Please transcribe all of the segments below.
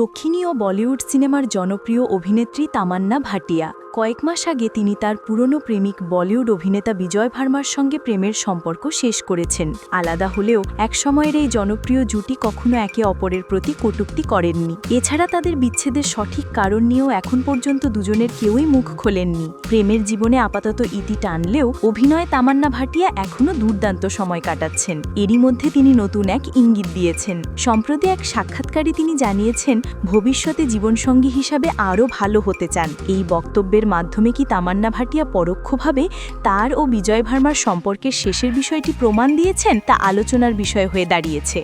দক্ষিণী ও বলিউড সিনেমার জনপ্রিয় অভিনেত্রী তামান্না ভাটিয়া কয়েক মাস আগে তিনি তার পুরনো প্রেমিক বলিউড অভিনেতা বিজয় ভার্মার সঙ্গে প্রেমের সম্পর্ক শেষ করেছেন। আলাদা হলেও একসময়ের এই জনপ্রিয় জুটি কখনো একে অপরের প্রতি কটূক্তি করেননি। এছাড়া তাদের বিচ্ছেদের সঠিক কারণ নিয়েও এখন পর্যন্ত দুজনের কেউই মুখ খোলেননি। প্রেমের জীবনে আপাতত ইতি টানলেও অভিনয়ে তামান্না ভাটিয়া এখনও দুর্দান্ত সময় কাটাচ্ছেন। এরই মধ্যে তিনি নতুন এক ইঙ্গিত দিয়েছেন। সম্প্রতি এক সাক্ষাৎকারে তিনি জানিয়েছেন, ভবিষ্যতে জীবনসঙ্গী হিসাবে আরও ভালো হতে চান। এই বক্তব্যের মাধ্যমে কি তামান্না ভাটিয়া পরোক্ষভাবে তার ও বিজয় ভার্মার সম্পর্কের শেষের বিষয়টি প্রমাণ দিয়েছেন, তা আলোচনার বিষয় হয়ে দাঁড়িয়েছে।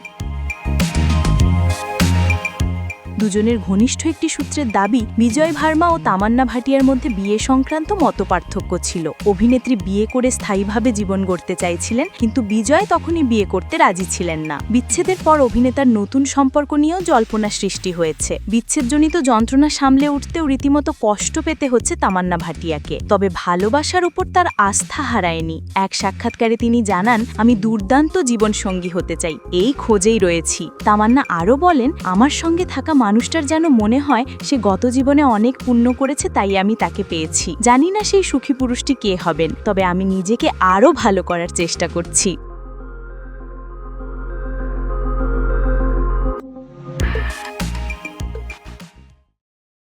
দুজনের ঘনিষ্ঠ একটি সূত্রের দাবি, বিজয় ভার্মা ও তামান্না ভাটিয়ার মধ্যে বিয়ে সংক্রান্ত মতপার্থক্য ছিল। অভিনেত্রী বিয়ে করে স্থায়ীভাবে জীবন গড়তে চাইছিলেন, কিন্তু বিজয় তখনই বিয়ে করতে রাজি ছিলেন না। বিচ্ছেদের পর অভিনেতার নতুন সম্পর্ক নিয়েও জল্পনা সৃষ্টি হয়েছে। বিচ্ছেদজনিত যন্ত্রণা সামলে উঠতেও রীতিমতো কষ্ট পেতে হচ্ছে তামান্না ভাটিয়াকে। তবে ভালোবাসার উপর তার আস্থা হারায়নি। এক সাক্ষাৎকারে তিনি জানান, আমি দুর্দান্ত জীবনসঙ্গী হতে চাই, এই খোঁজেই রয়েছি। তামান্না আরও বলেন, আমার সঙ্গে থাকা মানুষটার যেন মনে হয় সে গত জীবনে অনেক পুণ্য করেছে, তাই আমি তাকে পেয়েছি। জানি না সেই সুখী পুরুষটি কে হবেন, তবে আমি নিজেকে আরও ভালো করার চেষ্টা করছি।